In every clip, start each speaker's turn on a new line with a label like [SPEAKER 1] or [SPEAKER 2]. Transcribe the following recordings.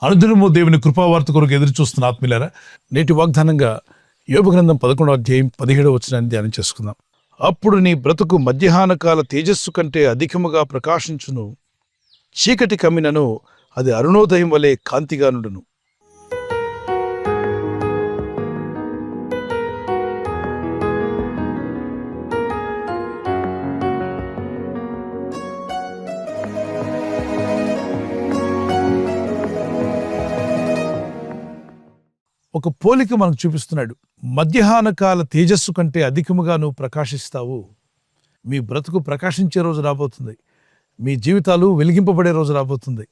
[SPEAKER 1] అనుదినము దేవుని కృపావార్త కొరకు ఎదురు చూస్తున్న ఆత్మీయులారా, నేటి వాగ్దానంగా యోబు గ్రంథం 11వ అధ్యాయం 17వ వచనాన్ని ధ్యానం చేసుకుందాం. అప్పుడు నీ బ్రతుకు మధ్యాహ్న కాల తేజస్సు కంటే అధికముగా ప్రకాశించును, చీకటి కమ్మినను అది అరుణోదయం వలె కాంతిగా నుండును. ఒక పోలిక మనకు చూపిస్తున్నాడు. మధ్యాహ్న కాల తేజస్సు కంటే అధికముగా నువ్వు ప్రకాశిస్తావు. మీ బ్రతుకు ప్రకాశించే రోజు రాబోతుంది. మీ జీవితాలు వెలిగింపబడే రోజు రాబోతుంది.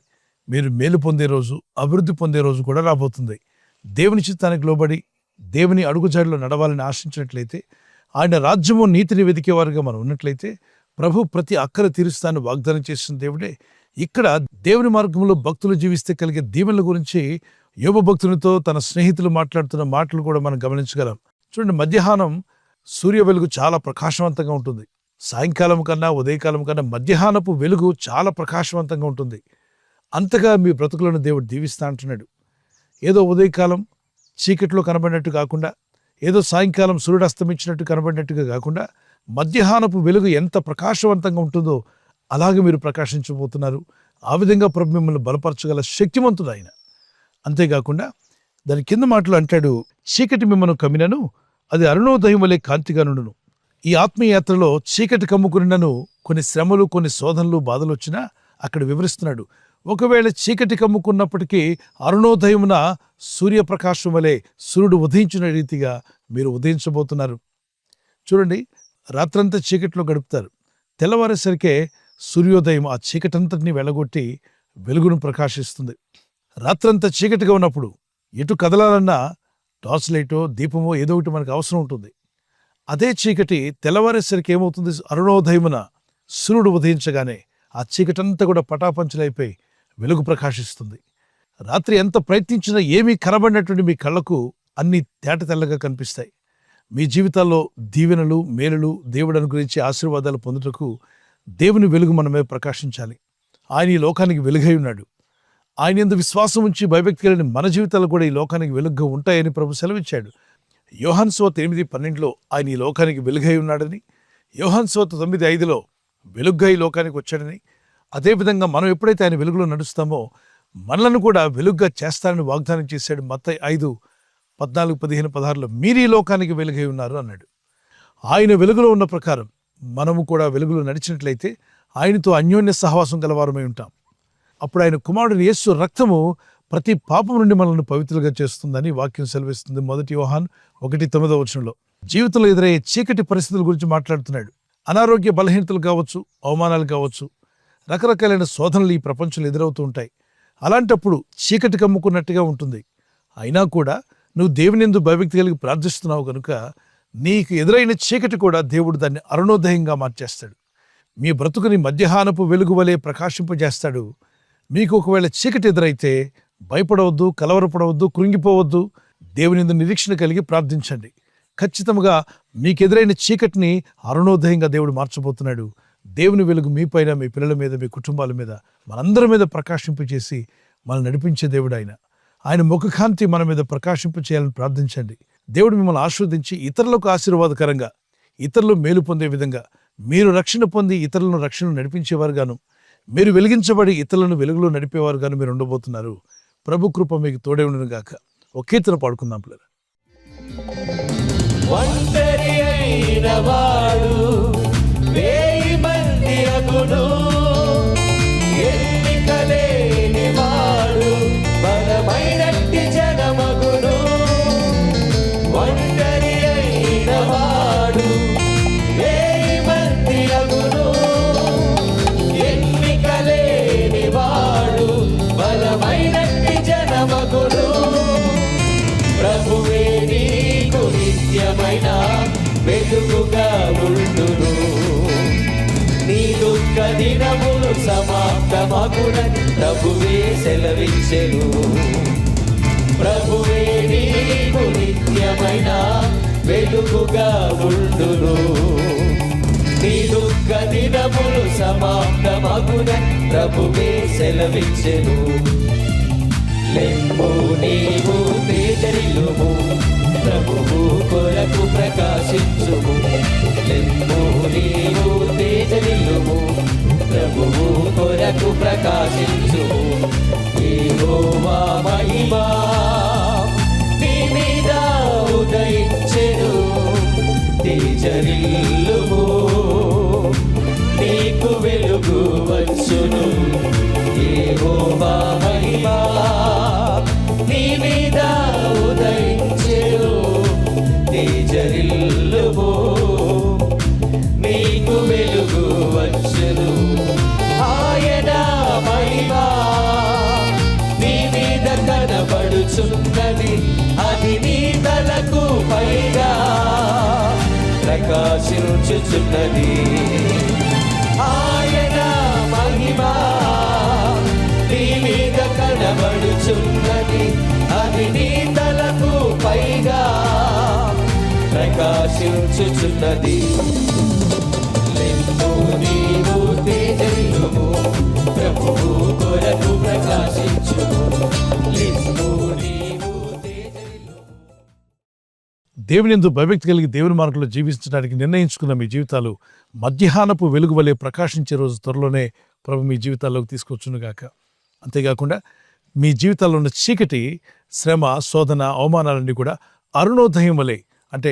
[SPEAKER 1] మీరు మేలు పొందే రోజు, అభివృద్ధి పొందే రోజు కూడా రాబోతుంది. దేవుని చిత్తానికి లోబడి దేవుని అడుగుజాడలో నడవాలని ఆశించినట్లయితే, ఆయన రాజ్యము నీతిని వెతికేవారుగా మనం ఉన్నట్లయితే, ప్రభు ప్రతి అక్కర తీరుస్తాను వాగ్దానం చేసిన దేవుడే. ఇక్కడ దేవుని మార్గంలో భక్తులు జీవిస్తే కలిగే దీవెనల గురించి యోబు భక్తునితో తన స్నేహితులు మాట్లాడుతున్న మాటలు కూడా మనం గమనించగలం. చూడండి, మధ్యాహ్నం సూర్య వెలుగు చాలా ప్రకాశవంతంగా ఉంటుంది. సాయంకాలం కన్నా ఉదయకాలం కన్నా మధ్యాహ్నపు వెలుగు చాలా ప్రకాశవంతంగా ఉంటుంది. అంతగా మీ బ్రతుకులను దేవుడు దీవిస్తా అంటున్నాడు. ఏదో ఉదయకాలం చీకట్లో కనబడినట్టు కాకుండా, ఏదో సాయంకాలం సూర్యుడు అస్తమించినట్టు కనబడినట్టుగా కాకుండా, మధ్యాహ్నపు వెలుగు ఎంత ప్రకాశవంతంగా ఉంటుందో అలాగే మీరు ప్రకాశించబోతున్నారు. ఆ విధంగా ప్రభు మిమ్మల్ని బలపరచగల శక్తివంతుడు ఆయన. అంతేకాకుండా దాని కింద మాటలు అంటాడు, చీకటి మిమ్మల్ని కమ్మినను అది అరుణోదయం వలె కాంతిగా నుండును. ఈ ఆత్మీయయాత్రలో చీకటి కమ్ముకున్నను కొన్ని శ్రమలు, కొన్ని శోధనలు, బాధలు వచ్చినా అక్కడ వివరిస్తున్నాడు. ఒకవేళ చీకటి కమ్ముకున్నప్పటికీ అరుణోదయమున సూర్యప్రకాశం వలె సూర్యుడు ఉదయించిన రీతిగా మీరు ఉదయించబోతున్నారు. చూడండి, రాత్రంతా చీకట్లో గడుపుతారు. తెల్లవారేసరికే సూర్యోదయం ఆ చీకటంతటిని వెళ్ళగొట్టి వెలుగును ప్రకాశిస్తుంది. రాత్రంతా చీకటిగా ఉన్నప్పుడు ఎటు కదలాలన్నా టార్చ్ లైటో దీపమో ఏదో ఒకటి మనకు అవసరం ఉంటుంది. అదే చీకటి తెల్లవారేసరికి ఏమవుతుంది? అరుణోదయమున సూర్యుడు ఉదయించగానే ఆ చీకటంతా కూడా పటాపంచలైపోయి వెలుగు ప్రకాశిస్తుంది. రాత్రి ఎంత ప్రయత్నించినా ఏమీ కనబడినటువంటి మీ కళ్ళకు అన్ని తేట తెల్లగా కనిపిస్తాయి. మీ జీవితాల్లో దీవెనలు, మేలులు, దేవుడు అనుగ్రహించే ఆశీర్వాదాలు పొందుటకు దేవుని వెలుగు మన మీద ప్రకాశించాలి. ఆయన ఈ లోకానికి వెలుగై ఉన్నాడు. ఆయన యందు విశ్వాసం ఉంచి భయభక్తి కలిగిన మన జీవితాలు కూడా ఈ లోకానికి వెలుగుగా ఉంటాయని ప్రభు సెలవిచ్చాడు. యోహాను సువార్త 8:12 ఆయన ఈ లోకానికి వెలుగై ఉన్నాడని, యోహాను సువార్త 9:5 వెలుగుగా ఈ లోకానికి వచ్చాడని, అదేవిధంగా మనం ఎప్పుడైతే ఆయన వెలుగులో నడుస్తామో మనలను కూడా వెలుగుగా చేస్తానని వాగ్దానం చేశాడు. మత్తయి 5:14, 15, 16 మీరు ఈ లోకానికి వెలుగై ఉన్నారు అన్నాడు. ఆయన వెలుగులో ఉన్న ప్రకారం మనము కూడా వెలుగులో నడిచినట్లయితే ఆయనతో అన్యోన్య సహవాసం గలవారమై ఉంటాం. అప్పుడు ఆయన కుమారుడు యేసు రక్తము ప్రతి పాపం నుండి మనల్ని పవిత్రులుగా చేస్తుందని వాక్యం సెలవిస్తుంది. 1 యోహాను 1:9 జీవితంలో ఎదురయ్యే చీకటి పరిస్థితుల గురించి మాట్లాడుతున్నాడు. అనారోగ్య బలహీనతలు కావచ్చు, అవమానాలు కావచ్చు, రకరకాలైన శోధనలు ఈ ప్రపంచంలో ఎదురవుతూ ఉంటాయి. అలాంటప్పుడు చీకటి కమ్ముకున్నట్టుగా ఉంటుంది. అయినా కూడా నువ్వు దేవుని యందు భయభక్తి కలిగి ప్రార్థిస్తున్నావు కనుక నీకు ఎదురైన చీకటి కూడా దేవుడు దాన్ని అరుణోదయంగా మార్చేస్తాడు. మీ బ్రతుకుని మధ్యాహ్నపు వెలుగు వలె ప్రకాశింపజేస్తాడు. మీకు ఒకవేళ చీకటి ఎదురైతే భయపడవద్దు, కలవరపడవద్దు, కృంగిపోవద్దు. దేవుని యందు నిరీక్షణ కలిగి ప్రార్థించండి. ఖచ్చితంగా మీకు ఎదురైన చీకటిని అరుణోదయంగా దేవుడు మార్చబోతున్నాడు. దేవుని వెలుగు మీ పైన, మీ పిల్లల మీద, మీ కుటుంబాల మీద, మనందరి మీద ప్రకాశింపచేసి మనల్ని నడిపించే దేవుడు ఆయన. ఆయన ముఖకాంతి మన మీద ప్రకాశింప చేయాలని ప్రార్థించండి. దేవుడు మిమ్మల్ని ఆశీర్వదించి ఇతరులకు ఆశీర్వాదకరంగా, ఇతరులు మేలు పొందే విధంగా, మీరు రక్షణ పొంది ఇతరులను రక్షణ నడిపించేవారుగాను, మీరు వెలిగించబడి ఇతరులను వెలుగులో నడిపేవారుగాను మీరు ఉండబోతున్నారు. ప్రభు కృప మీకు తోడే ఉండును గాక. ఒక కీర్తన పాడుకుందాం పిల్లలు.
[SPEAKER 2] ఒంటరి అయిన వాడు వేయి మంది అగును, ఎన్నిక లేని వాడు బలమైనట్టి జనమగును. ఒంటరి అయిన వాడు వేయి మంది అగును, ఎన్నిక లేని వాడు బలమైనట్టి జనమగును. ప్రభువే నీకు నిత్యమైన వెలుగుగా ఉండును, నీ దుఃఖ దినములు సమాప్తమగునని ప్రభువే సెలవిచ్చెను. ప్రభువే నీకు నిత్యమైన వెలుగుగా ఉండును, నీ దుఃఖ దినములు సమాప్తమగునని ప్రభువే సెలవిచ్చెను. లెమ్ము నీవు తేజరిల్లుము, ప్రభువు కొరకు ప్రకాశించుము. లెమ్ము నీవు తేజరిల్లుము, ప్రభువు కొరకు ప్రకాశించుము. యెహోవా మహిమ నీ మీద ఉదయించెను, తేజరిల్లుము నీకు వెలుగు వచ్చును. యెహోవా మహిమ నీ మీద ఉదయించెను, తేజరిల్లుము నీకు వెలుగు వచ్చును. ఆయన మహిమ నీ మీద కనబడుచున్నది, అది నీ తలకు పైగా ప్రకాశించుచున్నది. ఆయన మహిమ నీ మీద కనబడుచున్నది, అది నీ తలకు పైగా ప్రకాశించుచున్నది. లెమ్ము నీవు తేజరిల్లుము, ప్రభువు కొరకు ప్రకాశించుము. లెమ్ము నీవు తేజరిల్లుము.
[SPEAKER 1] దేవునియందు భయభక్తి కలిగి దేవుని మార్గంలో జీవించడానికి నిర్ణయించుకున్న మీ జీవితాలు మధ్యాహ్నపు వెలుగు వలె ప్రకాశించే రోజు త్వరలోనే ప్రభు మీ జీవితాల్లోకి తీసుకొచ్చునుగాక. అంతేకాకుండా మీ జీవితాల్లో ఉన్న చీకటి, శ్రమ, శోధన, అవమానాలన్నీ కూడా అరుణోదయం వలె, అంటే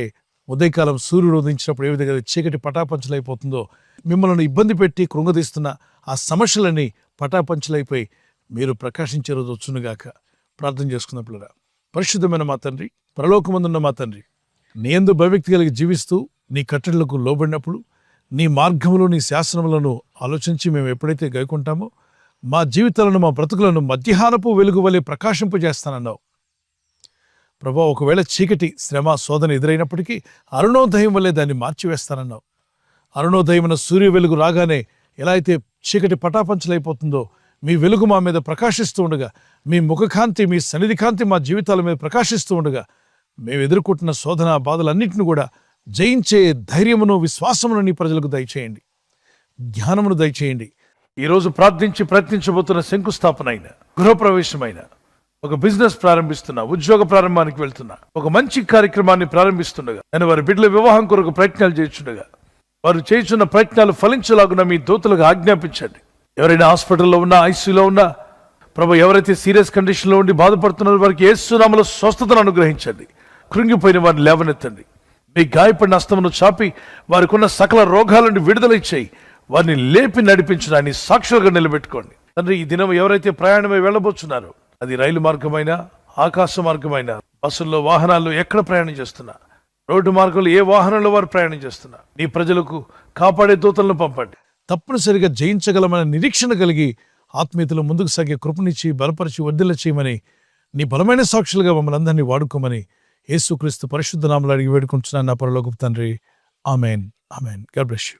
[SPEAKER 1] ఉదయకాలం సూర్యుడు ఉదయించినప్పుడు ఏ విధంగా చీకటి పటాపంచలైపోతుందో, మిమ్మల్ని ఇబ్బంది పెట్టి కృంగదీస్తున్న ఆ సమస్యలన్నీ పటాపంచలైపోయి మీరు ప్రకాశించే రోజు వచ్చునుగాక. ప్రార్థన చేసుకున్నప్పుడు, పరిశుద్ధమైన మా తండ్రి, పరలోకమందున్న మా తండ్రి, నీ యందు భయభక్తి కలిగి జీవిస్తూ నీ కట్టడలకు లోబడినప్పుడు, నీ మార్గములు, నీ శాసనములను ఆలోచించి మేము ఎప్పుడైతే గైకుంటామో మా జీవితాలను, మా బ్రతుకులను మధ్యాహ్నపు వెలుగు వలె ప్రకాశింపజేస్తానన్నావు ప్రభా. ఒకవేళ చీకటి, శ్రమ, శోధన ఎదురైనప్పటికీ అరుణోదయం వల్లే దాన్ని మార్చివేస్తానన్నావు. అరుణోదయమైన సూర్య వెలుగు రాగానే ఎలా అయితే చీకటి పటాపంచలైపోతుందో, మీ వెలుగు మా మీద ప్రకాశిస్తూ ఉండగా, మీ ముఖకాంతి, మీ సన్నిధి కాంతి మా జీవితాల మీద ప్రకాశిస్తూ ఉండగా, మేము ఎదుర్కొంటున్న శోధన, బాధలన్నింటినీ కూడా జయించే ధైర్యమును, విశ్వాసమును నీ ప్రజలకు దయచేయండి. జ్ఞానమును దయచేయండి. ఈరోజు ప్రార్థించి ప్రయత్నించబోతున్న శంకుస్థాపన అయిన, గృహప్రవేశమైన, ఒక బిజినెస్ ప్రారంభిస్తున్నా, ఉద్యోగ ప్రారంభానికి వెళ్తున్నా, ఒక మంచి కార్యక్రమాన్ని ప్రారంభిస్తుండగా, నేను వారి బిడ్డల వివాహం కొరకు ప్రయత్నాలు చేస్తుండగా, వారు చేస్తున్న ప్రయత్నాలు ఫలించలాగున మీ దూతలకు ఆజ్ఞాపించండి. ఎవరైనా హాస్పిటల్లో ఉన్నా, ఐసీయూలో ఉన్నా ప్రభు, ఎవరైతే సీరియస్ కండిషన్లో ఉండి బాధపడుతున్నారో వారికి యేసు నామములో స్వస్థతను అనుగ్రహించండి. కృంగిపోయిన వారిని లేవనెత్తండి. మీ గాయపడిన హస్తమును చాపి వారికి ఉన్న సకల రోగాల నుండి విడుదల ఇచ్చేయి. వారిని లేపి నడిపించడాన్ని సాక్షులుగా నిలబెట్టుకోండి తండ్రి. ఈ దినం ఎవరైతే ప్రయాణమై వెళ్ళబోతున్నారో, అది రైలు మార్గమైనా, ఆకాశ మార్గమైనా, బస్సుల్లో, వాహనాల్లో ఎక్కడ ప్రయాణం చేస్తున్నా, రోడ్డు మార్గంలో ఏ వాహనంలో వారు ప్రయాణం చేస్తున్నా, నీ ప్రజలకు కాపాడే దూతలను పంపండి. తప్పనిసరిగా జయించగలమైన నిరీక్షణ కలిగి ఆత్మీయతలో ముందుకు సాగే కృపనిచ్చి, బలపరిచి, వర్ధిల్ల చేయమని, నీ బలమైన సాక్షులుగా మమ్మల్ని అందరినీ వాడుకోమని యేసుక్రీస్తు పరిశుద్ధ నామములో అడిగి వేడుకుంటున్నాను నా పరలోకపు తండ్రి. Amen, amen. God bless you.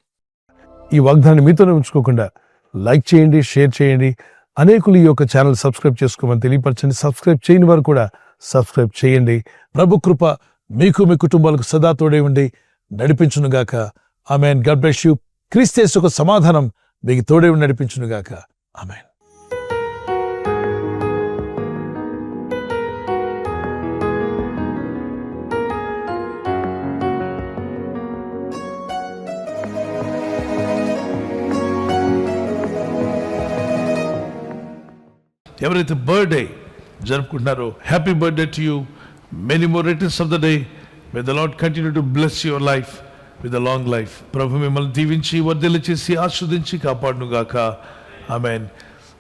[SPEAKER 1] ఈ వాగ్దానాన్ని మీతోనే ఉంచుకోకుండా లైక్ చేయండి, షేర్ చేయండి. అనేకులు ఈ యొక్క ఛానల్ సబ్స్క్రైబ్ చేసుకోమని తెలియపరచండి. సబ్స్క్రైబ్ చేయని వారు కూడా సబ్స్క్రైబ్ చేయండి. ప్రభు కృప మీకు, మీ కుటుంబాలకు సదా తోడే ఉండి నడిపించునుగాక. ఆమెన్. God bless you. క్రీస్తు యేసు యొక్క సమాధానం మీకు తోడే ఉండి నడిపించునుగాక. ఆమెన్. ఎవరైతే బర్త్డే జరుపుకుంటున్నారో, happy birthday to you. Many more returns of the day. May the Lord continue to bless your life with a long life. ప్రభు మిమ్మల్ని దీవించి, వర్ధిల్ల చేసి, ఆస్వాదించి కాపాడునుగాక. ఆమెన్.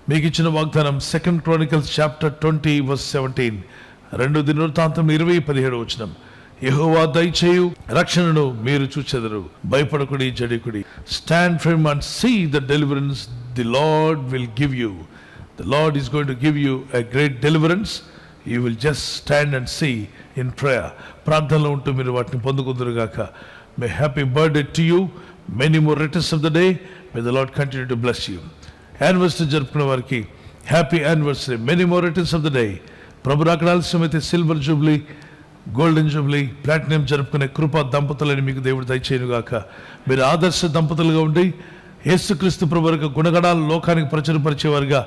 [SPEAKER 1] మీకు ఇచ్చిన వాగ్దానం 2 Chronicles chapter 20 verse 17. 2 దినవృత్తాంతం 20:17. యెహోవా దయచేయు రక్షణను మీరు చూచెదరు. భయపడకుడి, జడికుడి. Stand firm and see the deliverance the Lord will give you. The Lord is going to give you a great deliverance. You will just stand and see in prayer. ప్రార్థనలో ఉంటూ మీరు వాటిని పొందుకుందురుగాక. May happy birthday to you. Many more returns of the day. May the Lord continue to bless you. Anniversary జరుపుకున్న వారికి happy anniversary. Many more returns of the day. ప్రభు రాకడ ఆలస్యమైతే silver jubilee, golden jubilee, platinum జరుపుకునే కృపా దంపతులని మీకు దేవుడు దయచేయునుగాక. మీరు ఆదర్శ దంపతులుగా ఉండి యేసుక్రీస్తు ప్రభు యొక్క గుణగణాలు లోకానికి ప్రచురపరిచేవారుగా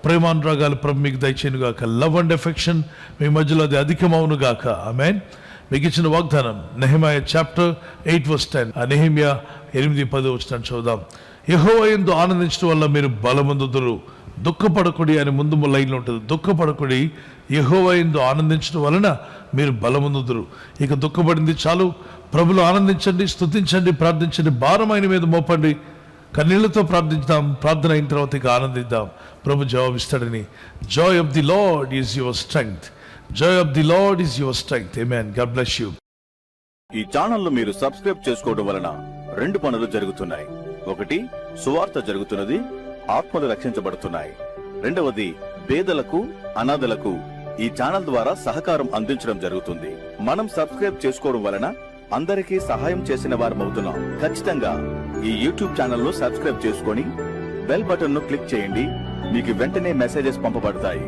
[SPEAKER 1] ప్రేమానురాగాలు ప్రభు మీకు దయచేయను గాక. లవ్ అండ్ ఎఫెక్షన్ మీ మధ్యలో అది అధికమవును గాక. ఆమేన్. మీకు ఇచ్చిన వాగ్దానం నెహెమీయా చాప్టర్ 8:10. ఆ నెహెమీయా 8:10 చూద్దాం. యెహోవా యందు ఆనందించడం వల్ల మీరు బలమందుదురు, దుఃఖపడకుడి అని ముందు లైన్లో ఉంటుంది. దుఃఖపడకుడి, యెహోవా యందు ఆనందించడం వలన మీరు బలమందుదురు. ఇక దుఃఖపడింది చాలు, ప్రభులో ఆనందించండి, స్తుతించండి, ప్రార్థించండి, భారం ఆయన మీద మోపండి, కన్నీళ్లతో ప్రార్థిద్దాం. ప్రార్థన అయిన తర్వాత ఇక ఆనందిద్దాం. ప్రభు జవాబిస్తాడని. Joy of the Lord is your strength. Joy of the Lord is your strength. Amen. God bless you.
[SPEAKER 3] ఈ ఛానల్ మీరు సబ్స్క్రైబ్ చేసుకోవడం వలన 2 పనులు జరుగుతున్నాయి. ఒకటి, సువార్త జరుగుతున్నది, ఆత్మలు రక్షించబడుతున్నాయి. రెండవది, పేదలకు, అనాథలకు ఈ ఛానల్ ద్వారా సహకారం అందించడం జరుగుతుంది. మనం సబ్స్క్రైబ్ చేసుకోవడం వలన అందరికీ సహాయం చేసిన వారమవుతున్నాం. ఖచ్చితంగా ఈ యూట్యూబ్ ఛానల్ ను సబ్స్క్రైబ్ చేసుకొని బెల్ బటన్ ను క్లిక్ చేయండి. మీకు వెంటనే మెసేజెస్ పంపబడతాయి.